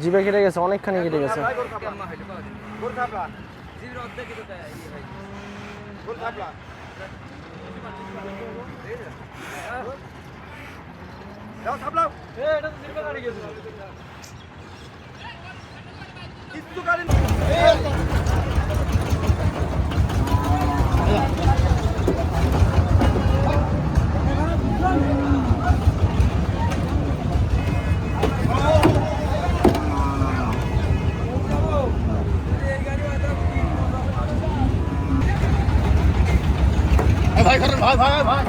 জিবে কেটে গেছে, অনেকখানি কেটে গেছে। ভাই ভাই ভাই ভাই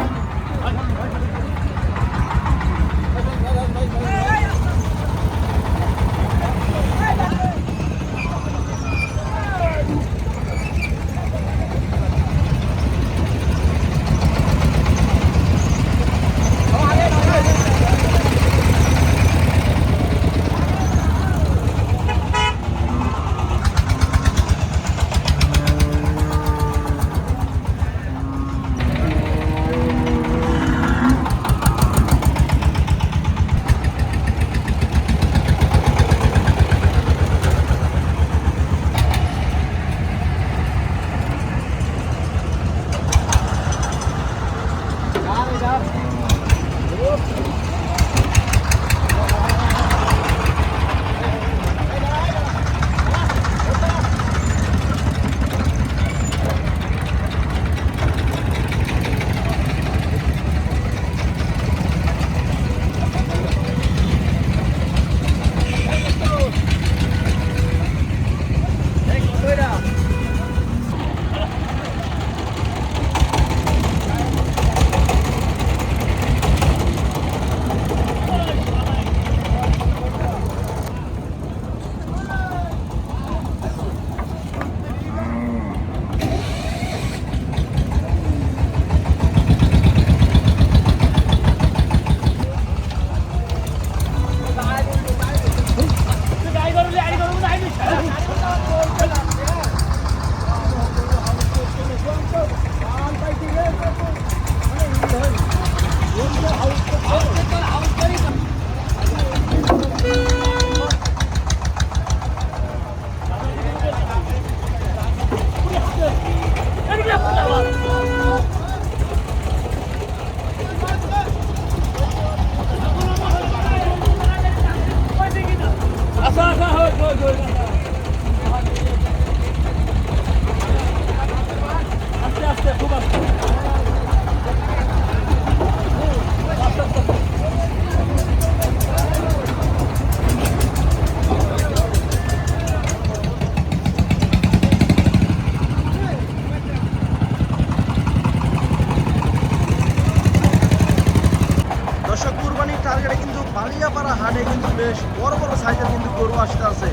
টার্গেটে কিন্তু বালিয়াপাড়া হাটে কিন্তু বেশ বড় বড় সাইজের কিন্তু গরু আসতে আছে।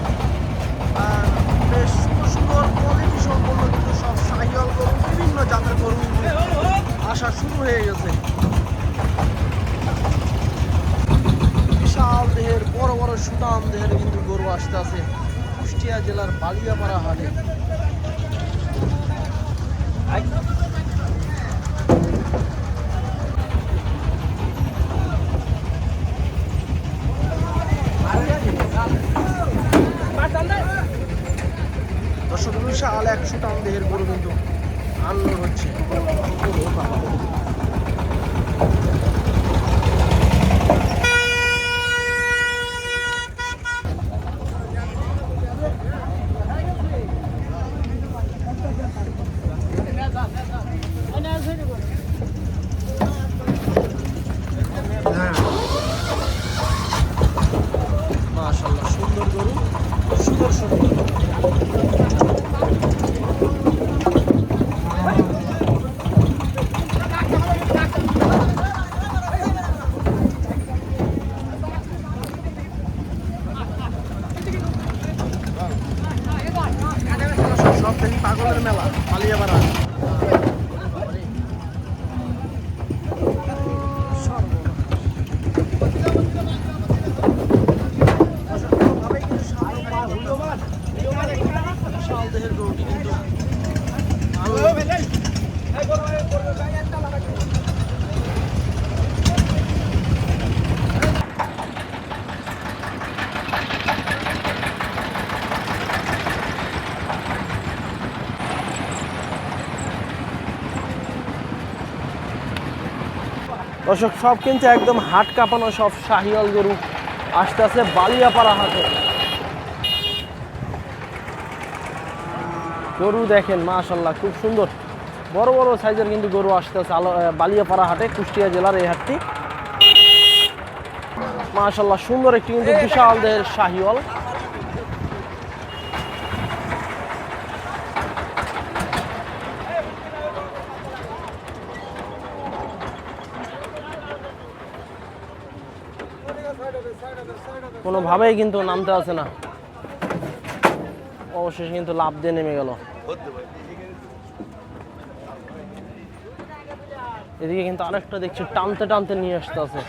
আর বেশ সুন্দর সুন্দর কোয়ালিটি সম্পন্ন কিন্তু সব সাইকেল গরু, বিভিন্ন জাতের গরু আসা শুরু হয়ে গেছে। বিশাল দেহের বড় বড় সুটাম দেহের কিন্তু গরু আসতে আছে কুষ্টিয়া জেলার বালিয়াপাড়া হাটে। দর্শক বিশাল 100 টান দেহের গরু কিন্তু আনলোড হচ্ছে। মাশাআল্লাহ সুন্দর গরু, সুন্দর সুন্দর। দর্শক সব কিন্তু একদম হাট কাঁপানো সব শাহিওয়াল গরু আসতে আছে বালিয়াপাড়া হাটে। গরু দেখেন মাশাআল্লাহ খুব সুন্দর বড় বড় সাইজের কিন্তু গরু আসতে আছে বালিয়াপাড়া হাটে, কুষ্টিয়া জেলার এই হাটটি। মাশাআল্লাহ সুন্দর একটি কিন্তু বিশাল দেহের শাহিওয়াল। কোনোভাবেই কিন্তু নামতে আছে না, অবশেষে কিন্তু লাভ দিয়ে নেমে গেল। এদিকে কিন্তু আরেকটা দেখছি টানতে টানতে নিয়ে আসতে আছে।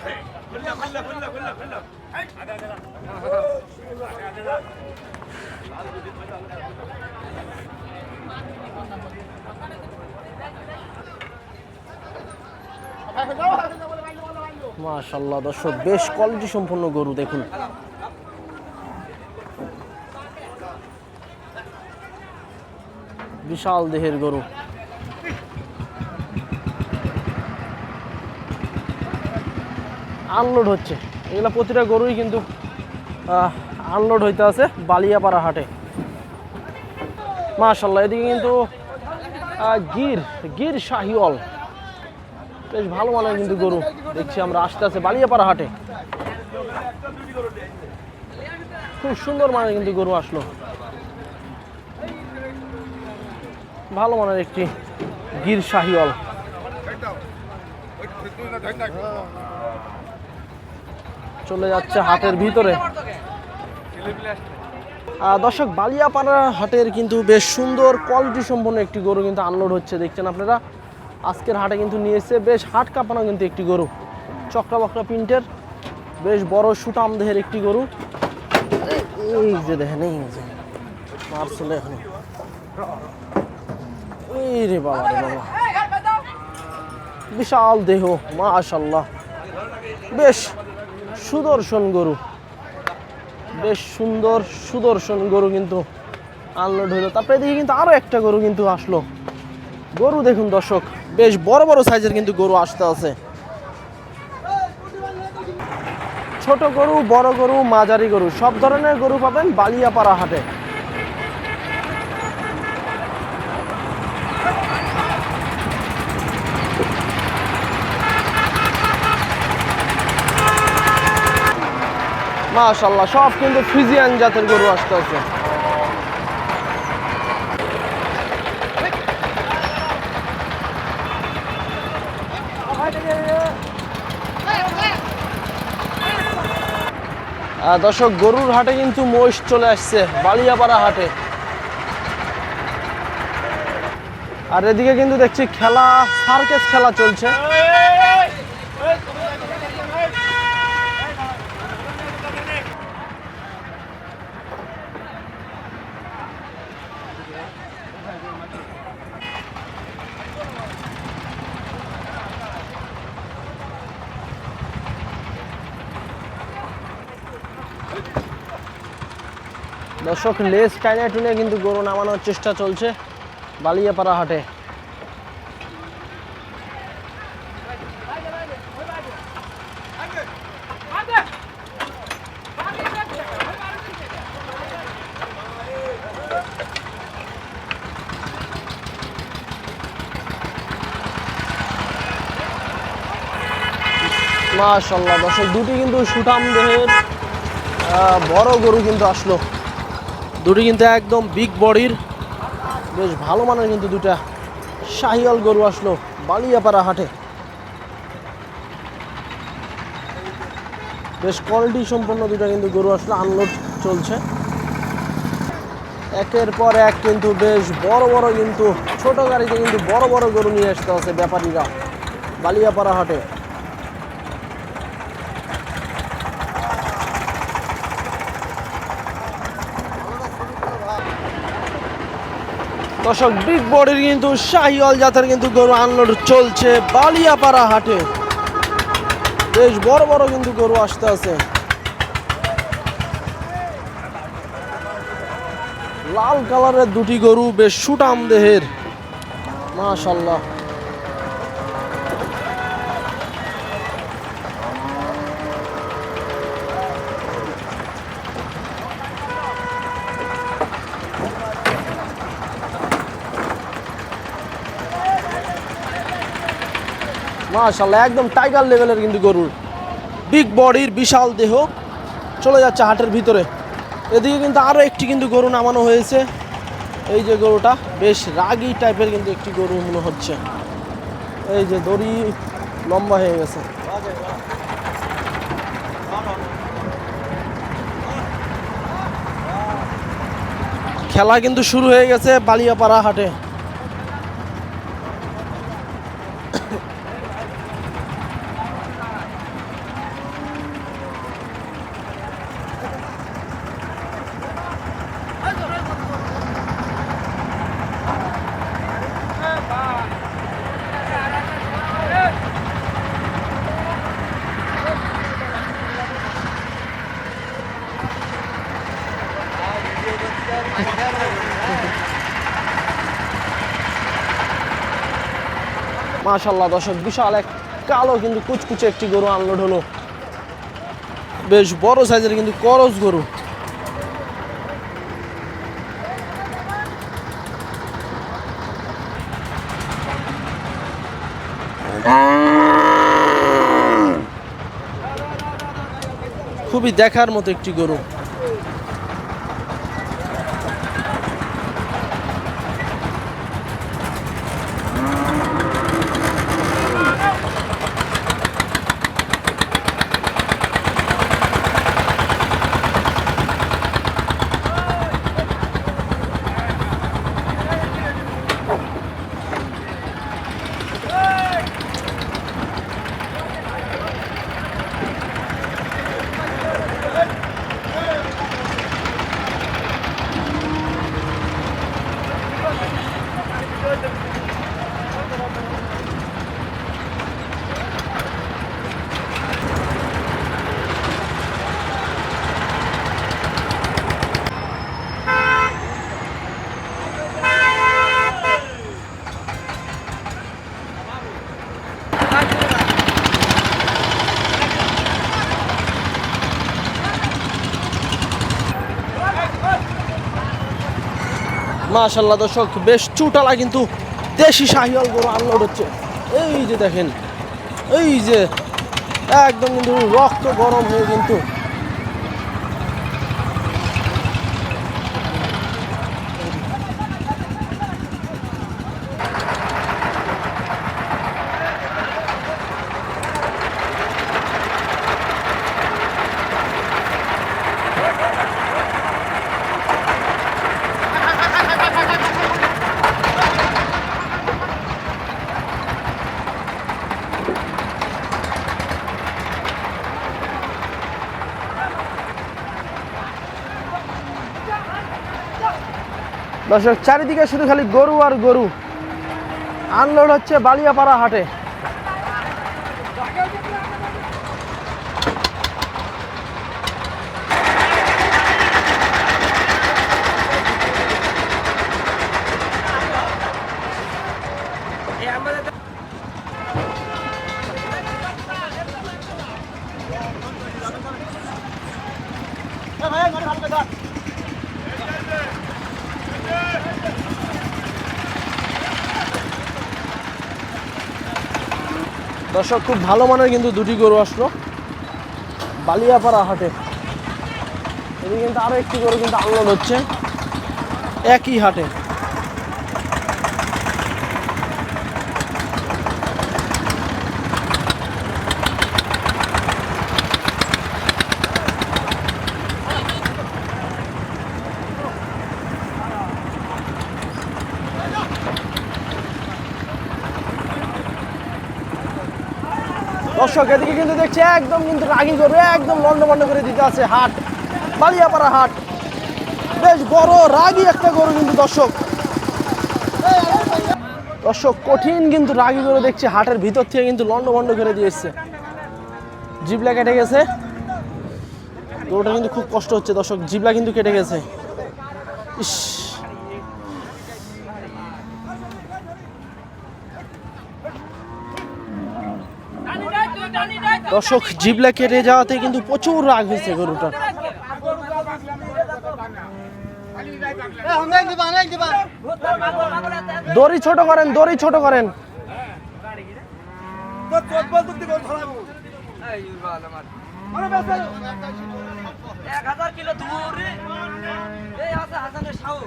মাশাআল্লাহ দর্শক বেশ কোয়ালিটি সম্পন্ন গরু দেখুন। বিশাল দেহের গরু। আনলোড হচ্ছে, এগুলা প্রতিটা গরুই কিন্তু আনলোড হইতে আছে বালিয়াপাড়া হাটে। মাশাআল্লাহ এদিকে কিন্তু গির শাহিওয়াল বেশ ভালো মানের কিন্তু গরু দেখছি আমরা আসতে আছে বালিয়াপাড়া হাটে। খুব সুন্দর মানের কিন্তু গরু আসলো, ভালো মানের একটি গির শাহিওয়াল। চলে যাচ্ছে হাটের ভিতরে। দর্শক বালিয়াপাড়া হাটের কিন্তু বেশ সুন্দর কোয়ালিটি সম্পন্ন একটি গরু কিন্তু আনলোড হচ্ছে দেখছেন আপনারা। আজকের হাটে কিন্তু নিয়েছে বেশ হাট কাঁপানো কিন্তু একটি গরু, চক্রা বকরা প্রিন্টের বেশ বড় সুটাম দেহের একটি গরু। এই যে দেখেন এই যে মারছিল এখন, এই রে বাবা রে বাবা বিশাল দেহ মাশাআল্লাহ, বেশ সুদর্শন গরু, বেশ সুন্দর সুদর্শন গরু কিন্তু আনলোড হইলো। তারপরে দেখি কিন্তু আরো একটা গরু কিন্তু আসলো। গরু দেখুন দর্শক বেশ বড় বড় সাইজের কিন্তু গরু আসতে আছে। ছোট গরু, বড় গরু, মাঝারি গরু সব ধরনের গরু পাবেন বালিয়াপাড়া হাটে। মাশাআল্লাহ সব কিন্তু ফ্রিজিয়ান জাতের গরু আসতে আছে। দর্শক গরুর হাটে কিন্তু মহিষ চলে আসছে বালিয়াপাড়া হাটে। আর এদিকে কিন্তু দেখছি খেলা, সার্কাস খেলা চলছে। দর্শক লেস টাইনে টুনে কিন্তু গরু নামানোর চেষ্টা চলছে বালিয়াপাড়া হাটে। মাশাআল্লাহ দর্শক দুটি কিন্তু সুঠাম দেহের বড় গরু কিন্তু আসলো, দুটি কিন্তু একদম বিগ বডির বেশ ভালো মানের কিন্তু দুটা শাহিওয়াল গরু আসলো বালিয়াপাড়া হাটে। বেশ কোয়ালিটি সম্পন্ন দুটা কিন্তু গরু আসলো, আনলোড চলছে একের পর এক কিন্তু বেশ বড় বড় কিন্তু ছোট গাড়িতে কিন্তু বড় বড় গরু নিয়ে আসতে আছে ব্যাপারীরা বালিয়াপাড়া হাটে। দর্শক বিগ বডির কিন্তু শাহিওয়াল জাতের কিন্তু গরু আনলোড চলছে বালিয়াপাড়া হাটে। বেশ বড় বড় কিন্তু গরু আসতে আছে। লাল কালারের দুটি গরু বেশ সুটাম দেহের মাশাআল্লাহ। মাশাআল্লাহ একদম টাইগার লেভেলের কিন্তু গরুর বিগ বডির বিশাল দেহ চলে যাচ্ছে হাটের ভিতরে। এদিকে কিন্তু আরও একটি কিন্তু গরু নামানো হয়েছে। এই যে গরুটা বেশ রাগী টাইপের কিন্তু একটি গরু মনে হচ্ছে। এই যে দড়ি লম্বা হয়ে গেছে। খেলা কিন্তু শুরু হয়ে গেছে বালিয়াপাড়া হাটে। মাশাআল্লাহ দর্শক বিশাল এক কালো কিন্তু কুচকুচে একটি গরু আনলোড হলো। বেশ বড় সাইজের কিন্তু করস গরু। খুবই দেখার মতো একটি গরু। মাশাআল্লাহ দর্শক বেশ চুটালা কিন্তু দেশি শাহিওয়াল গরু আনলোড হচ্ছে। এই যে দেখেন, এই যে একদম কিন্তু রক্ত গরম হয়ে কিন্তু দর্শক চারিদিকে শুধু খালি গরু আর গরু আনলোড হচ্ছে বালিয়াপাড়া হাটে। দর্শক খুব ভালো মানের কিন্তু দুটি গরু আসলো বালিয়াপাড়া হাটে। এদিকে কিন্তু আরো একটি গরু কিন্তু আনলোড হচ্ছে একই হাটে। দর্শক এদিকে কিন্তু দেখছি একদম কিন্তু রাগি গরু একদম লন্ডভন্ড করে দিতে আছে হাট বালিয়াপাড়া হাট। বেশ বড় রাগি একটা গরু কিন্তু দর্শক কঠিন কিন্তু রাগি গরু দেখছি হাটের ভিতর থেকে কিন্তু লন্ডভন্ড করে দিয়ে এসছে। জিবলা কেটে গেছে গরুটা কিন্তু খুব কষ্ট হচ্ছে দর্শক, জিবলা কিন্তু কেটে গেছে। ইস দর্শক জিবলা কেটে যাওয়াতে কিন্তু প্রচুর রাগ হয়েছে গরুটার। দড়ি ছোট করেন, দড়ি ছোট করেন। 1000 কিলো দূর এই আছে হাসানের শাও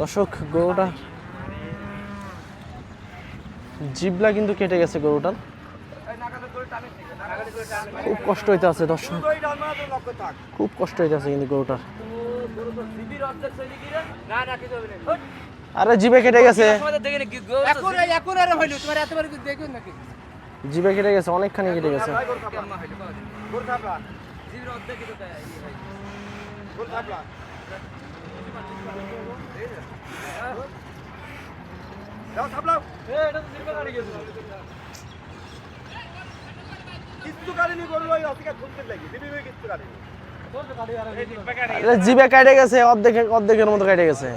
দর্শক গরুটা জিবলা কিন্তু কেটে গেছে গরুটার, খুব কষ্ট হইতে আছে দর্শক, খুব কষ্ট হইতে আছে কিন্তু গরুটার। আরে জিবে কেটে গেছে, জিবে কেটে গেছে, অনেকখানি কেটে গেছে। জিবে কেটে গেছে, অর্ধেকের মতো কেটে গেছে।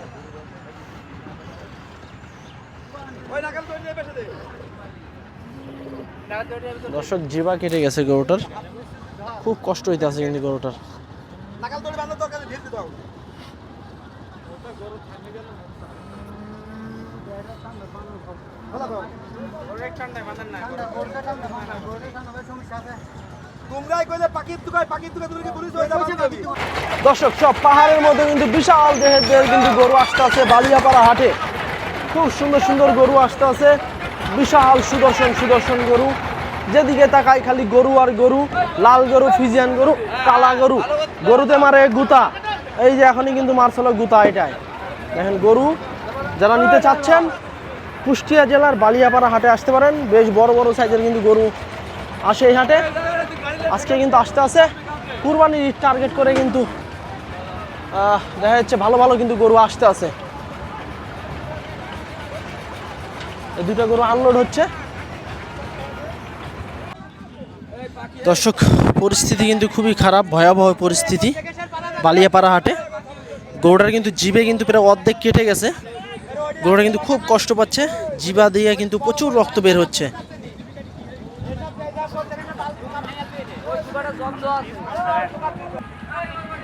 দর্শক জিবা কেটে গেছে গরুটার, খুব কষ্ট হইতে আছে কিন্তু গরুটার। দর্শক সব পাহাড়ের মধ্যে কিন্তু বিশাল দেহের কিন্তু গরু আসতে আছে বালিয়াপাড়া হাটে, খুব সুন্দর সুন্দর গরু আসতে আছে, বিশাল সুদর্শন গরু, যেদিকে তাকাই খালি গরু আর গরু, লাল গরু, ফিজিয়ান গরু, কালা গরু, গরুতে মারে গুতা, এই যে এখনই কিন্তু মারছিল গুতা। এটাই দেখেন গরু, যারা নিতে চাচ্ছেন কুষ্টিয়া জেলার বালিয়াপাড়া হাটে আসতে পারেন, বেশ বড় বড় সাইজের কিন্তু গরু আসে এই হাটে। আজকে কিন্তু আসতে আছে কুরবানির টার্গেট করে, কিন্তু দেখা যাচ্ছে ভালো ভালো কিন্তু গরু আসতে আছে। এই দুটো গরু আনলোড হচ্ছে। দর্শক পরিস্থিতি কিন্তু খুবই খারাপ, ভয়াবহ পরিস্থিতি বালিয়াপাড়া হাটে। গরুটার কিন্তু জিবে কিন্তু প্রায় অর্ধেক কেটে গেছে, গরুটা কিন্তু খুব কষ্ট পাচ্ছে, জিবা দিয়ে কিন্তু প্রচুর রক্ত বের হচ্ছে।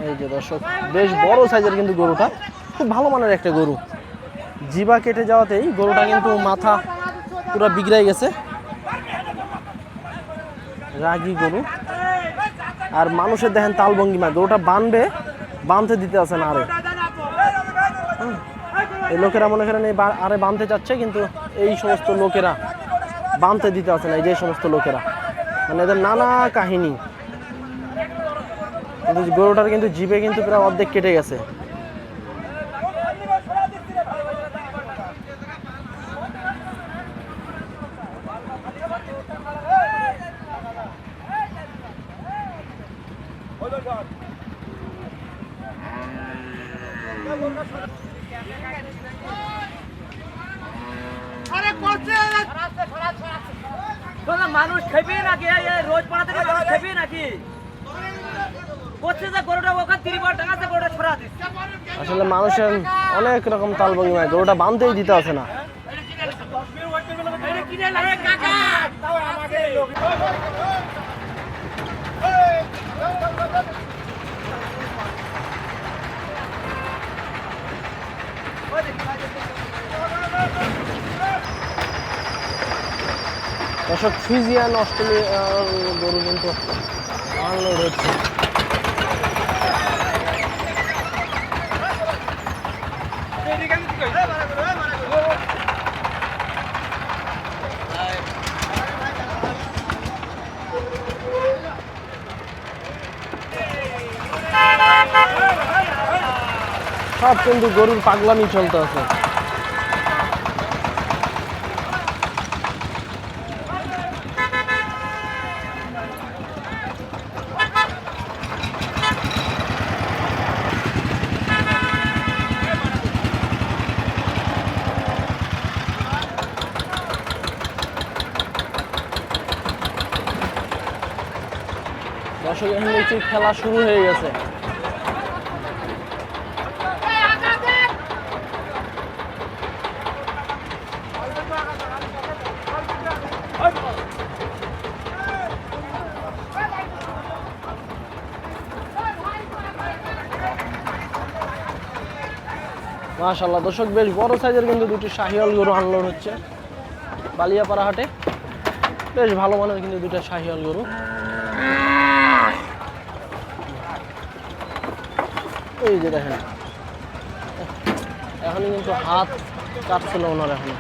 এই যে দর্শক বেশ বড় সাইজের কিন্তু গরুটা, খুব ভালো মানের একটা গরু। জিবা কেটে যাওয়াতেই গরুটা কিন্তু মাথা পুরো বিগড়াই গেছে, রাগী গরু। আর মানুষের দেখেন তাল ভঙ্গিমা, গরুটা বাঁধতে দিতে আছে না। আরে এই লোকেরা মনে করেন এই আরে বাঁধতে চাচ্ছে, কিন্তু এই সমস্ত লোকেরা বাঁধতে দিতে আছে না। এই যে সমস্ত লোকেরা, মানে এদের নানা কাহিনী। কিন্তু গরুটার কিন্তু জিভে কিন্তু প্রায় অর্ধেক কেটে গেছে। মানুষ খেপে নাকি রোজ পাড়া থেকে মানুষ খেপে নাকি আসলে মানুষের অনেক রকম তাল ভঙ্গিমা, গরুটা বাঁধতেই দিতে আছে না। দর্শক ফিজিয়ান অস্ট্রেলিয়া গরু কিন্তু আনলোড হচ্ছে। সব কিন্তু গরুর পাগলামি চলতে আছে। দর্শক এখন দেখছি খেলা শুরু হয়ে গেছে। মাশাআল্লাহ দর্শক, বেশ বড় সাইজের কিন্তু দুটি শাহিওয়াল গরু আনলোড হচ্ছে বালিয়াপাড়া হাটে। বেশ ভালো মানের কিন্তু দুটো শাহিওয়াল গরু। এই যে দেখেন, এখনই কিন্তু হাত কাটছিল ওনার এখনো।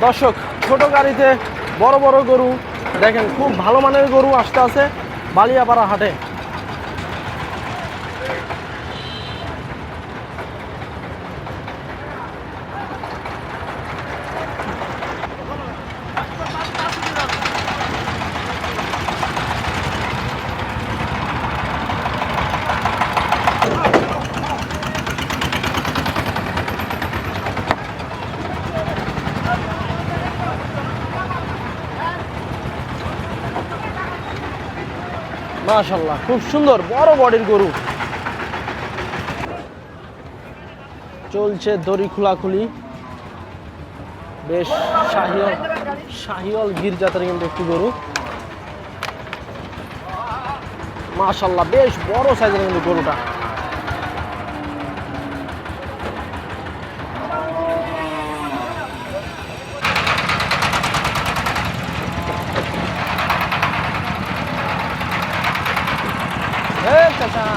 দর্শক, ছোট গাড়িতে বড় বড় গরু দেখেন, খুব ভালো মানের গরু আসতে আছে বালিয়াপাড়া হাটে। মাশাআল্লাহ, খুব সুন্দর বড় বডির গরু। চলছে দড়ি খোলাখুলি। বেশ শাহিওয়াল গির জাতের কিন্তু একটি গরু। মাশাআল্লাহ, বেশ বড় সাইজের কিন্তু গরুটা।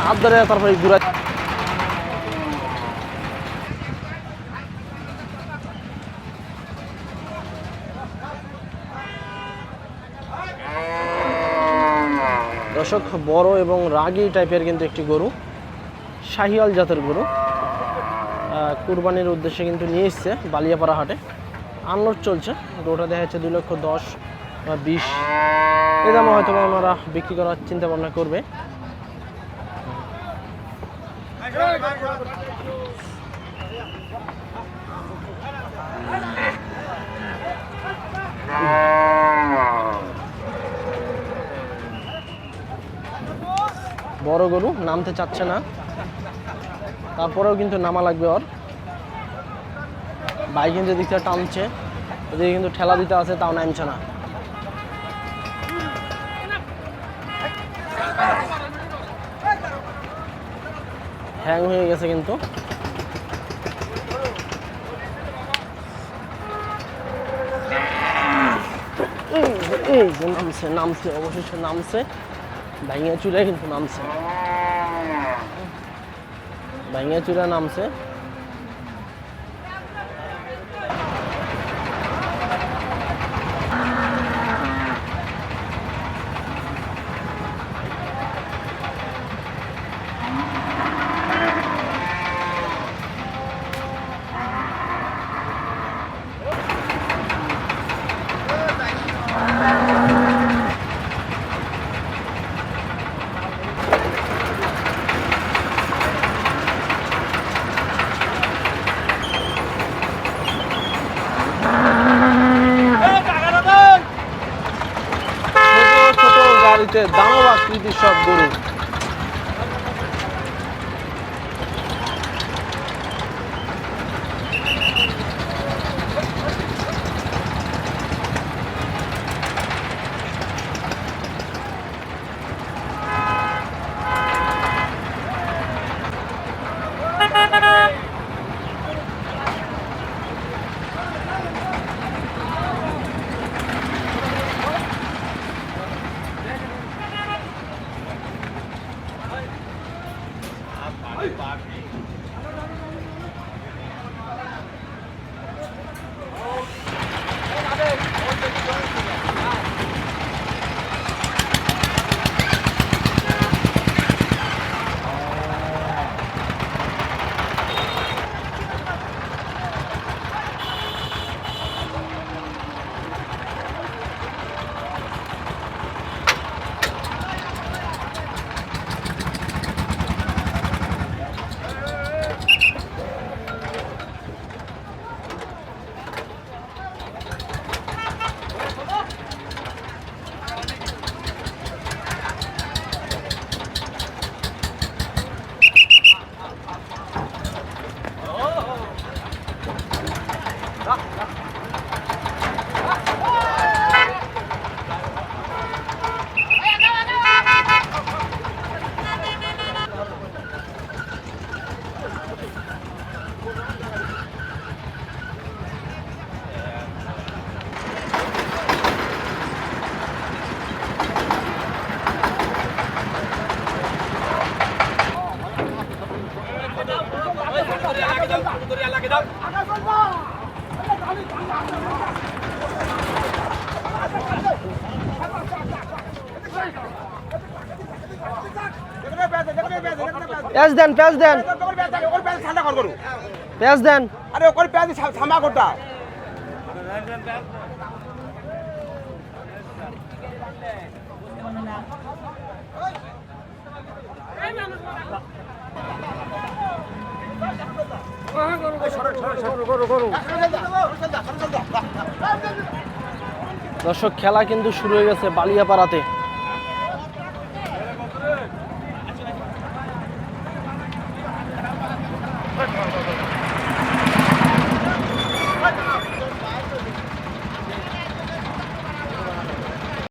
হাত ধরে তারপরে ঘুরা। দর্শক, বড় এবং রাগী টাইপের কিন্তু একটি গরু, শাহিওয়াল জাতের গরু। কুরবানির উদ্দেশ্যে কিন্তু নিয়ে এসছে বালিয়াপাড়া হাটে, আনলোড চলছে। গরুটা দেখা যাচ্ছে 2,10,000 বা 20 এই দামে হয়তো ওনারা বিক্রি করার চিন্তা ভাবনা করবে। বড় গরু নামতে চাচ্ছে না, তারপরেও কিন্তু নামা লাগবে ওর। বাইক কিন্তু দিকটা টানছে, এদিকে কিন্তু ঠেলা দিতে আছে, তাও নামছে না। হ্যাং হয়ে গেছে কিন্তু। এই যে নামছে অবশেষে নামছে, ভাইঙা চুরে কিন্তু নামছে, ভাইঙা চুরে নামছে। গাড়িতে দানব আকৃতির সব গরু। প্যাঁচ দেন প্যাঁচ দেন প্যাঁচ দেন। আরে ওর পেঁয়াজ সামা কোটা দর্শক খেলা কিন্তু শুরু হয়ে গেছে বালিয়াপাড়াতে।